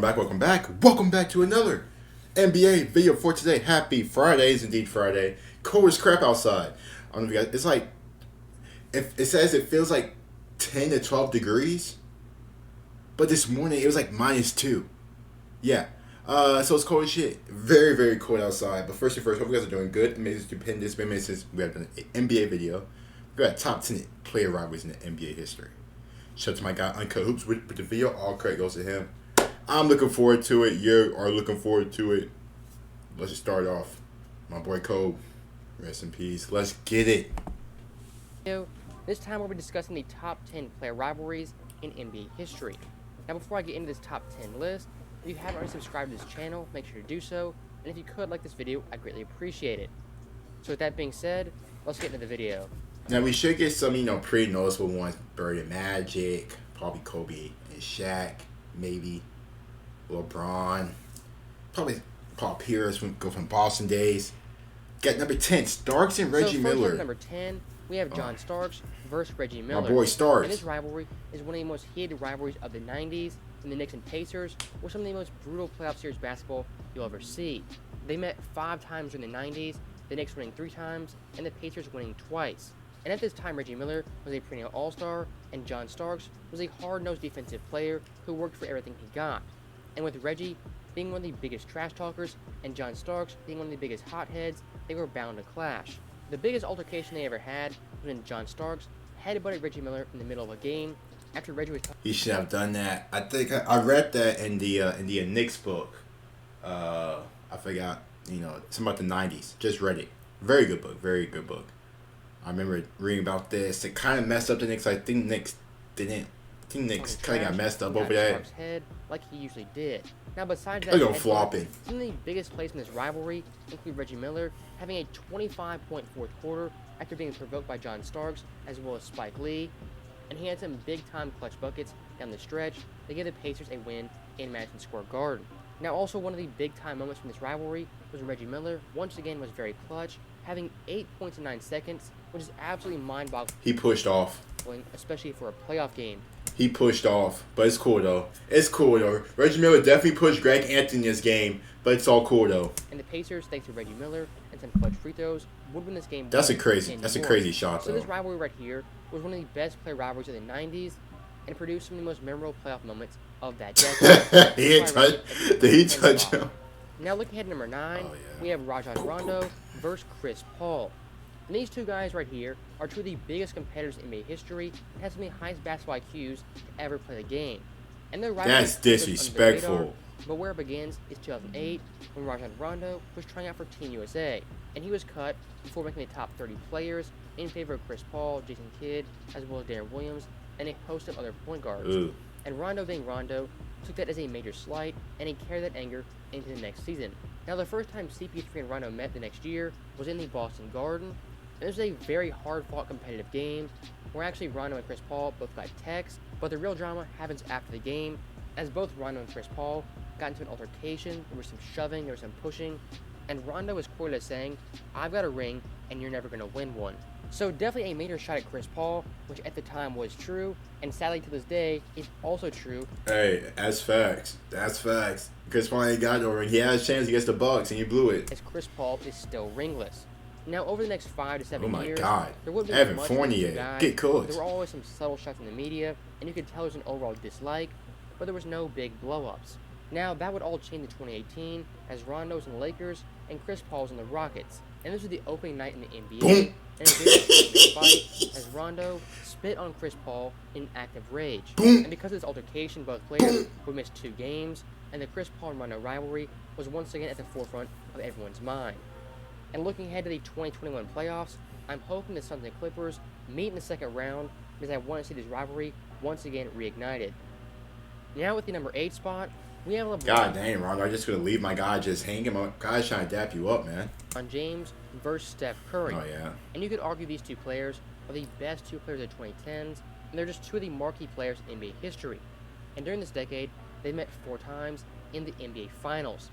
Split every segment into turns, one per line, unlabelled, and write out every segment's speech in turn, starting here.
Welcome back to another NBA video for today. Happy Friday, is indeed Friday. Cold as crap outside. I don't know if you guys, it's like, if it says it feels like 10 to 12 degrees, but this morning it was like -2. Yeah. So it's cold as shit. Very, very cold outside. But first and first, hope you guys are doing good. Amazing, stupendous. Been made since we have done an NBA video. We got top 10 player rivalries in the NBA history. Shout out to my guy Uncut Hoops with the video. All credit goes to him. I'm looking forward to it. You are looking forward to it. Let's just start off. My boy Cole, rest in peace. Let's get it.
This time we'll be discussing the top 10 player rivalries in NBA history. Now before I get into this top 10 list, if you haven't already subscribed to this channel, make sure to do so. And if you could like this video, I'd greatly appreciate it. So with that being said, let's get into the video.
Now we should get some, pretty noticeable ones. Bird and Magic, probably Kobe and Shaq, maybe. LeBron, probably Paul Pierce go from Boston days. Got number 10, Starks and Reggie Miller.
At number 10, we have John Starks versus Reggie Miller.
My boy Starks.
And this rivalry is one of the most heated rivalries of the 90s, and the Knicks and Pacers were some of the most brutal playoff series basketball you'll ever see. They met 5 times during the 90s, the Knicks winning 3 times, and the Pacers winning twice. And at this time, Reggie Miller was a perennial all-star, and John Starks was a hard-nosed defensive player who worked for everything he got. And with Reggie being one of the biggest trash talkers and John Starks being one of the biggest hotheads, they were bound to clash. The biggest altercation they ever had was when John Starks headbutted Reggie Miller in the middle of a game after Reggie was...
He should have done that. I think I read that in the Knicks book. I forgot, something about the 90s. Just read it. Very good book. Very good book. I remember reading about this. It kind of messed up the Knicks. I think Knicks didn't. I think Knicks kind of got messed up over that.
Head like he usually did. Now, besides that, some of the biggest plays in this rivalry include Reggie Miller having a 25-point fourth quarter after being provoked by John Starks, as well as Spike Lee, and he had some big-time clutch buckets down the stretch to give the Pacers a win in Madison Square Garden. Now, also one of the big-time moments from this rivalry was when Reggie Miller once again was very clutch, having 8 points in 9 seconds, which is absolutely mind-boggling.
He pushed off,
especially for a playoff game.
He pushed off, but it's cool though. Reggie Miller definitely pushed Greg Anthony in this game, but it's all cool though.
And the Pacers, thanks to Reggie Miller and some clutch free throws, would win this game.
That's a crazy shot though.
So this rivalry right here was one of the best player rivalries of the 90s and produced some of the most memorable playoff moments of that decade.
Did he touch him?
Now looking ahead at number 9, we have Rajon Rondo versus Chris Paul. And these two guys right here are two of the biggest competitors in NBA history and have some of the highest basketball IQs to ever play the game. And their rivalry
That's disrespectful.
Radar, but where it begins is 2008 when Rajon Rondo was trying out for Team USA, and he was cut before making the top 30 players in favor of Chris Paul, Jason Kidd, as well as Darren Williams, and a host of other point guards. And Rondo being Rondo took that as a major slight, and he carried that anger into the next season. Now the first time CP3 and Rondo met the next year was in the Boston Garden. It was a very hard-fought competitive game where actually Rondo and Chris Paul both got techs, but the real drama happens after the game as both Rondo and Chris Paul got into an altercation. There was some shoving, there was some pushing, and Rondo was quoted as saying, "I've got a ring and you're never going to win one." So definitely a major shot at Chris Paul, which at the time was true, and sadly to this day is also true.
Hey, that's facts. That's facts. Chris Paul ain't got no ring. He had a chance against the Bucks and he blew it.
As Chris Paul is still ringless. Now, over the next 5 to 7 years,
God.
there wouldn't
Evan
be much
Fournier,
guys.
get cooked.
There were always some subtle shots in the media, and you could tell there was an overall dislike, but there was no big blow-ups. Now, that would all change in 2018 as Rondo was in the Lakers and Chris Paul was in the Rockets. And this was the opening night in the NBA.
Boom.
And a very big fight as Rondo spit on Chris Paul in active rage.
Boom.
And because of this altercation, both players would miss 2 games, and the Chris Paul and Rondo rivalry was once again at the forefront of everyone's mind. And looking ahead to the 2021 playoffs, I'm hoping the Suns and Clippers meet in the second round because I want to see this rivalry once again reignited. Now with the number 8 spot, we have LeBron.
God dang, Rondo, I'm just going to leave my guy just hanging. My guy's trying to dap you up, man.
James versus Steph Curry.
Oh, yeah.
And you could argue these two players are the best 2 players of the 2010s, and they're just 2 of the marquee players in NBA history. And during this decade, they met 4 times in the NBA Finals.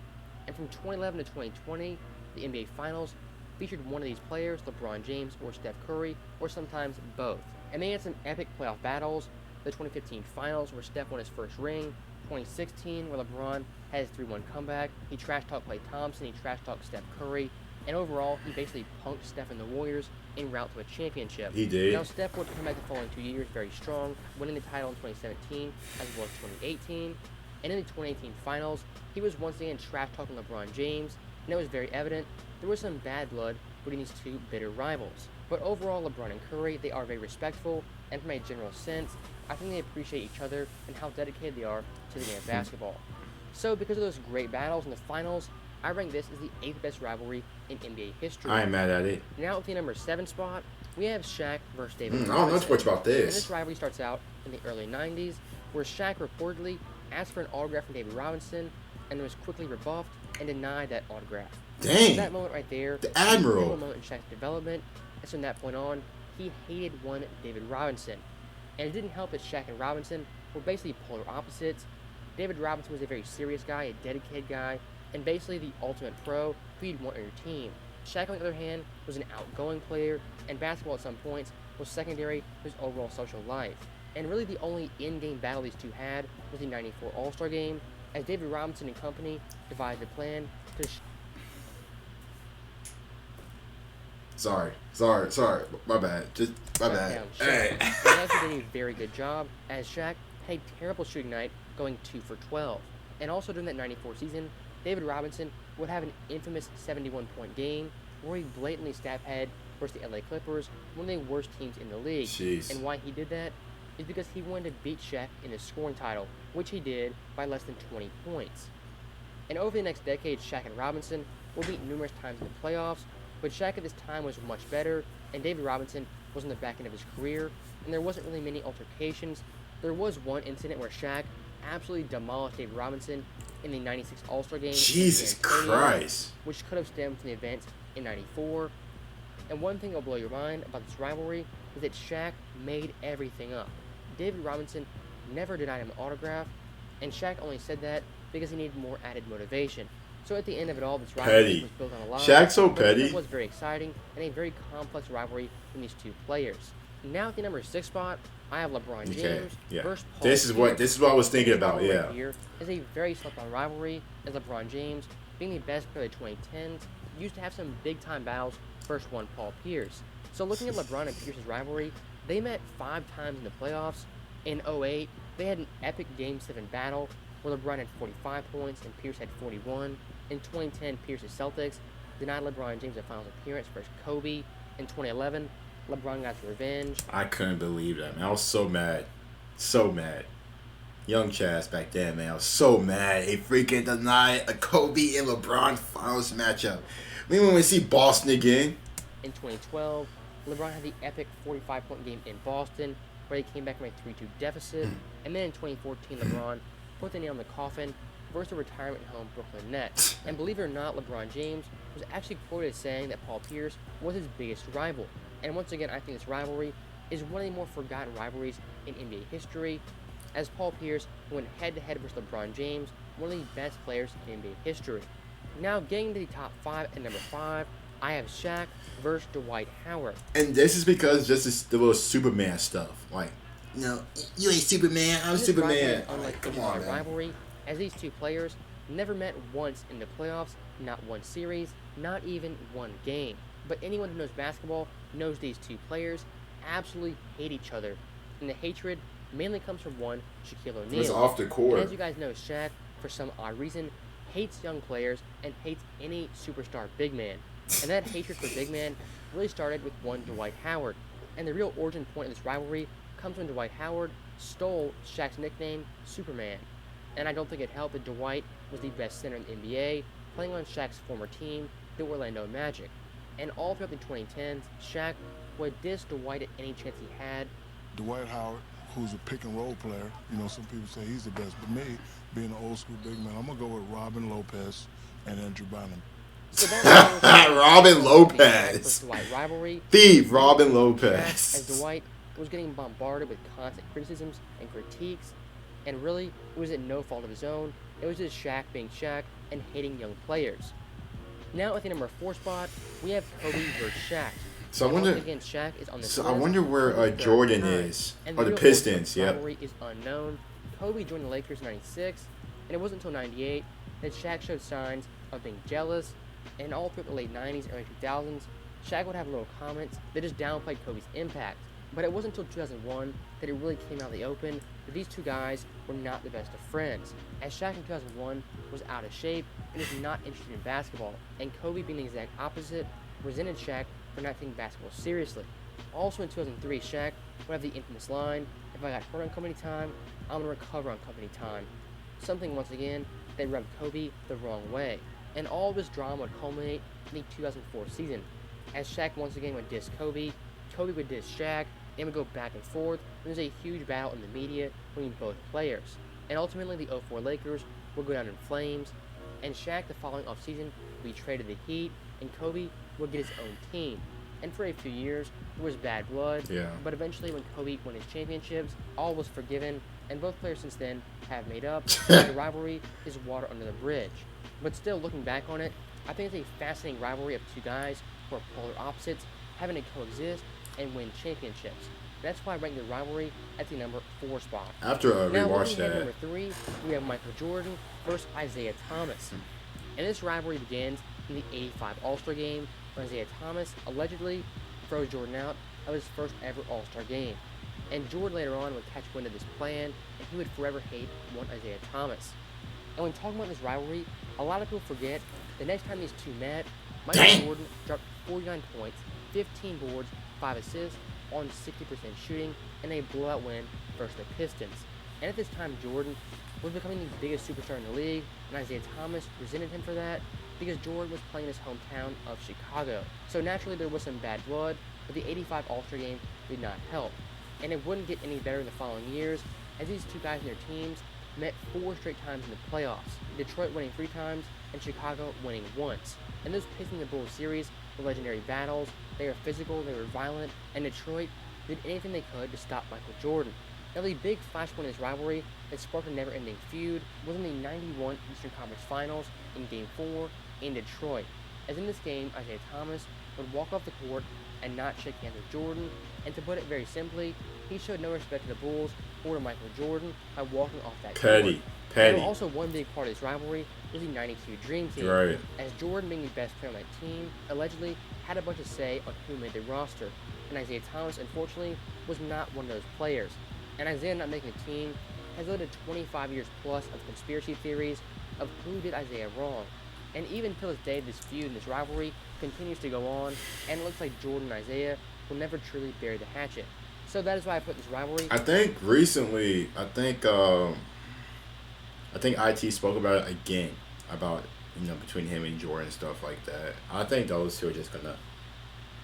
And from 2011 to 2020, the NBA Finals featured one of these players, LeBron James or Steph Curry, or sometimes both. And they had some epic playoff battles. The 2015 Finals, where Steph won his first ring, 2016, where LeBron had his 3-1 comeback. He trash-talked Klay Thompson, he trash-talked Steph Curry, and overall, he basically punked Steph and the Warriors en route to a championship.
He did.
Now, Steph would come back the following 2 years very strong, winning the title in 2017 as well as 2018. And in the 2018 finals, he was once again trash-talking LeBron James, and it was very evident there was some bad blood between these two bitter rivals. But overall, LeBron and Curry, they are very respectful, and from a general sense, I think they appreciate each other and how dedicated they are to the game of basketball. So, because of those great battles in the finals, I rank this as the 8th best rivalry in NBA history.
I ain't mad at it.
Now, with the number 7 spot, we have Shaq versus David
I
Robinson.
don't know too much about
And
this.
this rivalry starts out in the early 90s, where Shaq reportedly asked for an autograph from David Robinson and was quickly rebuffed and denied that autograph.
Dang.
That moment right there,
The Admiral.
was a moment in Shaq's development, and from that point on, he hated one David Robinson. And it didn't help that Shaq and Robinson were basically polar opposites. David Robinson was a very serious guy, a dedicated guy, and basically the ultimate pro who you'd want on your team. Shaq, on the other hand, was an outgoing player, and basketball at some points was secondary to his overall social life. And really the only in-game battle these two had was the '94 All-Star Game, as David Robinson and company devised a plan to
Sorry. My bad. My bad.
down
Hey.
Shaq. He actually did a very good job, as Shaq had a terrible shooting night, going 2 for 12. And also during that '94 season, David Robinson would have an infamous 71-point game where he blatantly stat-head versus the LA Clippers, one of the worst teams in the league.
Jeez.
And why he did that is because he wanted to beat Shaq in his scoring title, which he did by less than 20 points. And over the next decade, Shaq and Robinson will meet numerous times in the playoffs, but Shaq at this time was much better, and David Robinson was on the back end of his career, and there wasn't really many altercations. There was one incident where Shaq absolutely demolished David Robinson in the '96 All-Star Game.
Jesus
in San Antonio,
Christ.
which could have stemmed from the events in '94. And one thing that'll blow your mind about this rivalry is that Shaq made everything up. David Robinson never denied him an autograph, and Shaq only said that because he needed more added motivation. So at the end of it all, this rivalry
Petty.
was built on a lie.
Shaq's so
but
petty.
It was very exciting and a very complex rivalry from these two players. Now at the number 6 spot, I have LeBron James
Okay, yeah.
versus Paul
This is what I was thinking about,
Rivalry
yeah.
Here is a very slept-on rivalry, as LeBron James, being the best player of the 2010s, used to have some big-time battles versus one Paul Pierce. So looking at LeBron and Pierce's rivalry, they met 5 times in the playoffs. In '08, they had an epic Game 7 battle where LeBron had 45 points and Pierce had 41. In 2010, Pierce's Celtics denied LeBron James a finals appearance versus Kobe. In 2011, LeBron got his revenge.
I couldn't believe that, man. I was so mad. So mad. Young Chaz back then, man. I was so mad. He freaking denied a Kobe and LeBron finals matchup. We want to see Boston again.
In 2012, LeBron had the epic 45-point game in Boston, where they came back from a 3-2 deficit. And then in 2014, LeBron put the nail in the coffin versus the retirement home Brooklyn Nets. And believe it or not, LeBron James was actually quoted as saying that Paul Pierce was his biggest rival. And once again, I think this rivalry is one of the more forgotten rivalries in NBA history, as Paul Pierce went head-to-head versus LeBron James, one of the best players in NBA history. Now, getting to the top 5 at number 5, I have Shaq versus Dwight Howard.
And this is because the little Superman stuff. Like, no, you ain't Superman, I'm
This
Superman.
rivalry is
I'm
unlike
like, come
any
on,
other
man.
rivalry, as these two players never met once in the playoffs, not one series, not even one game. But anyone who knows basketball knows these two players absolutely hate each other. And the hatred mainly comes from one, Shaquille O'Neal.
It's off the
And
court.
as you guys know, Shaq, for some odd reason, hates young players and hates any superstar big man. And that hatred for big man really started with one Dwight Howard. And the real origin point of this rivalry comes when Dwight Howard stole Shaq's nickname, Superman. And I don't think it helped that Dwight was the best center in the NBA, playing on Shaq's former team, the Orlando Magic. And all throughout the 2010s, Shaq would diss Dwight at any chance he had.
Dwight Howard, who's a pick and roll player, you know, some people say he's the best, but me, being an old school big man, I'm gonna go with Robin Lopez and Andrew Bynum.
So that was
Robin
the
Lopez.
Shaq versus Dwight rivalry.
Thief, Robin
Shaq,
Lopez.
as Dwight was getting bombarded with constant criticisms and critiques, and really, it was at no fault of his own. It was just Shaq being Shaq and hating young players. Now at the number 4 spot, we have Kobe versus Shaq.
So I
And
wonder.
once again, Shaq is on this
So I
list
wonder where
for the third
Jordan
time.
is.
And
Oh, the
real
Pistons.
origin of
Yep.
this rivalry is unknown. Kobe joined the Lakers in 96, and it wasn't until 98 that Shaq showed signs of being jealous, and all through the late 90s and early 2000s, Shaq would have little comments that just downplayed Kobe's impact. But it wasn't until 2001 that it really came out in the open that these two guys were not the best of friends, as Shaq in 2001 was out of shape and was not interested in basketball, and Kobe, being the exact opposite, resented Shaq for not taking basketball seriously. Also in 2003, Shaq would have the infamous line, "If I got hurt on company time, I'm going to recover on company time." Something, once again, that rubbed Kobe the wrong way. And all of this drama would culminate in the 2004 season, as Shaq once again would diss Kobe, Kobe would diss Shaq, and would go back and forth. There was a huge battle in the media between both players. And ultimately, the 04 Lakers would go down in flames, and Shaq the following offseason would be traded to the Heat, and Kobe would get his own team. And for a few years, there was bad blood,
Yeah.
but eventually when Kobe won his championships, all was forgiven, and both players since then have made up, and the rivalry is water under the bridge. But still, looking back on it, I think it's a fascinating rivalry of two guys who are polar opposites, having to coexist and win championships. That's why I rank the rivalry at the number 4 spot.
After I
Now,
rewatched
looking at
that,
number 3, we have Michael Jordan versus Isaiah Thomas. And this rivalry begins in the 85 All-Star Game, when Isaiah Thomas allegedly froze Jordan out of his first ever All-Star Game. And Jordan later on would catch wind of this plan, and he would forever hate one Isaiah Thomas. And when talking about this rivalry, a lot of people forget the next time these two met, Michael Jordan dropped 49 points, 15 boards, 5 assists on 60% shooting, and a blowout win versus the Pistons. And at this time, Jordan was becoming the biggest superstar in the league, and Isaiah Thomas resented him for that because Jordan was playing in his hometown of Chicago. So naturally, there was some bad blood, but the 85 All-Star Game did not help. And it wouldn't get any better in the following years, as these two guys and their teams met 4 straight times in the playoffs, Detroit winning 3 times and Chicago winning once. And those Pistons and Bulls series were legendary battles. They were physical, they were violent, and Detroit did anything they could to stop Michael Jordan. Now, the big flashpoint in this rivalry that sparked a never-ending feud was in the 91 Eastern Conference Finals in Game 4 in Detroit. As in this game, Isaiah Thomas would walk off the court and not shake hands with Jordan, and to put it very simply, he showed no respect to the Bulls or to Michael Jordan by walking off that court.
Petty.
Also, one big part of this rivalry was the 92 Dream Team,
Right.
as Jordan, being the best player on that team, allegedly had a bunch of say on who made the roster, and Isaiah Thomas, unfortunately, was not one of those players. And Isaiah not making the team has led to 25 years plus of conspiracy theories of who did Isaiah wrong. And even till this day, this feud and this rivalry continues to go on, and it looks like Jordan and Isaiah will never truly bury the hatchet. So that is why I put this rivalry.
I think recently, I think IT spoke about it again, about, between him and Jordan and stuff like that. I think those two are just gonna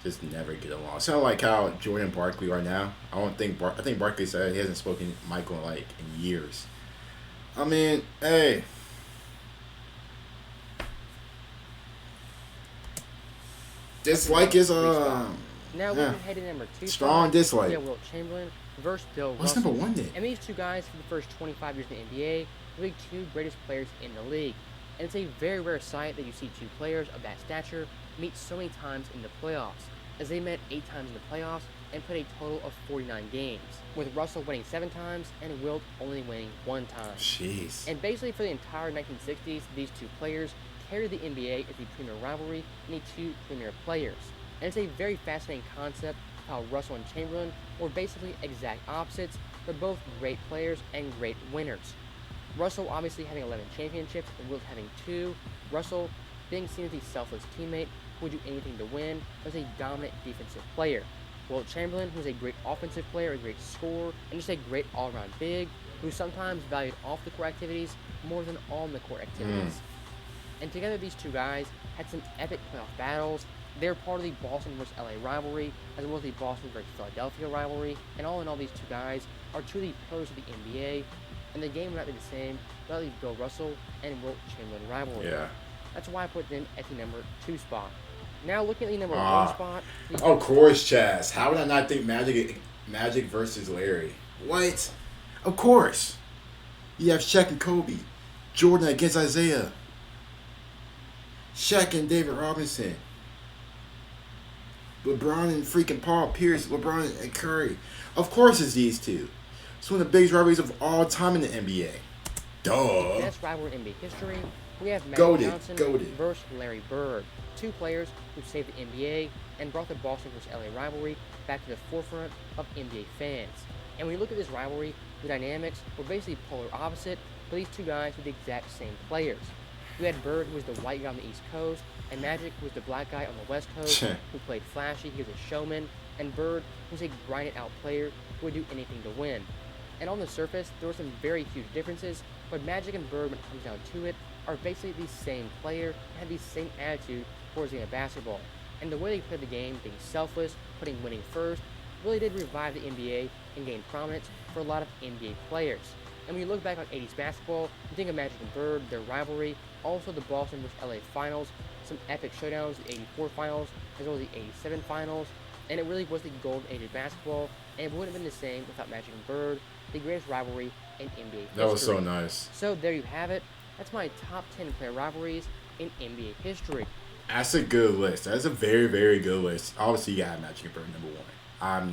just never get along. It's kind of like how Jordan and Barkley are now. I think Barkley said he hasn't spoken to Michael in years. I mean, hey. Dislike is
Now
yeah.
we're headed to number 2.
Strong dislike.
Yeah, Wilt Chamberlain versus Bill
What's
Russell.
number 1 then?
And these two guys, for the first 25 years in the NBA, were the 2 greatest players in the league. And it's a very rare sight that you see 2 players of that stature meet so many times in the playoffs, as they met 8 times in the playoffs and played a total of 49 games, with Russell winning 7 times and Wilt only winning 1 time.
Jeez.
And basically for the entire 1960s, these 2 players carried the NBA as the premier rivalry and the 2 premier players. And it's a very fascinating concept of how Russell and Chamberlain were basically exact opposites, but both great players and great winners. Russell obviously having 11 championships and Wilt having 2. Russell being seen as the selfless teammate who would do anything to win, was a dominant defensive player. Wilt Chamberlain, who was a great offensive player, a great scorer, and just a great all-around big, who sometimes valued off-the-court activities more than on-the-court activities. And together these 2 guys had some epic playoff battles. They were part of the Boston vs. LA rivalry, as well as the Boston vs. Philadelphia rivalry, and all in all, these 2 guys are 2 of the pillars of the NBA, and the game would not be the same without the Bill Russell and Wilt Chamberlain rivalry.
Yeah.
That's why I put them at the number 2 spot. Now looking at the number 1 spot.
Of course, Chaz. How would I not think Magic versus Larry? What? Of course. You have Shaq and Kobe. Jordan against Isaiah. Shaq and David Robinson. LeBron and freaking Paul Pierce. LeBron and Curry. Of course it's these 2. It's one of the biggest rivalries of all time in the NBA.
The
Duh.
best rivalry in NBA history, we have Magic
Goated,
Johnson
goated.
versus Larry Bird, two players who saved the NBA and brought the Boston vs. LA rivalry back to the forefront of NBA fans. And when you look at this rivalry, the dynamics were basically polar opposite, but these two guys were the exact same players. You had Bird, who was the white guy on the East Coast, and Magic, who was the black guy on the West Coast, who played flashy, he was a showman, and Bird was a grinded-out player who would do anything to win. And on the surface, there were some very huge differences, but Magic and Bird, when it comes down to it, are basically the same player and have the same attitude towards the game of basketball. And the way they played the game, being selfless, putting winning first, really did revive the NBA and gain prominence for a lot of NBA players. And when you look back on 80s basketball, you think of Magic and Bird, their rivalry, also the Boston vs. LA finals, some epic showdowns, the 84 finals, as well as the 87 finals, and it really was the golden age of basketball, and it wouldn't have been the same without Magic and Bird, the greatest rivalry in NBA history.
That was so nice.
So there you have it. That's my top 10 player rivalries in NBA history.
That's a good list. That's a very, very good list. Obviously, you got Magic and Bird number one. I'm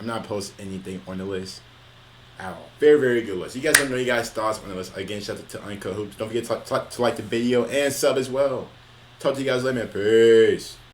not posting anything on the list at all. Very, very good list. You guys let me know your guys' thoughts on the list. Again, shout out to Uncut Hoops. Don't forget to like the video and sub as well. Talk to you guys later, man. Peace.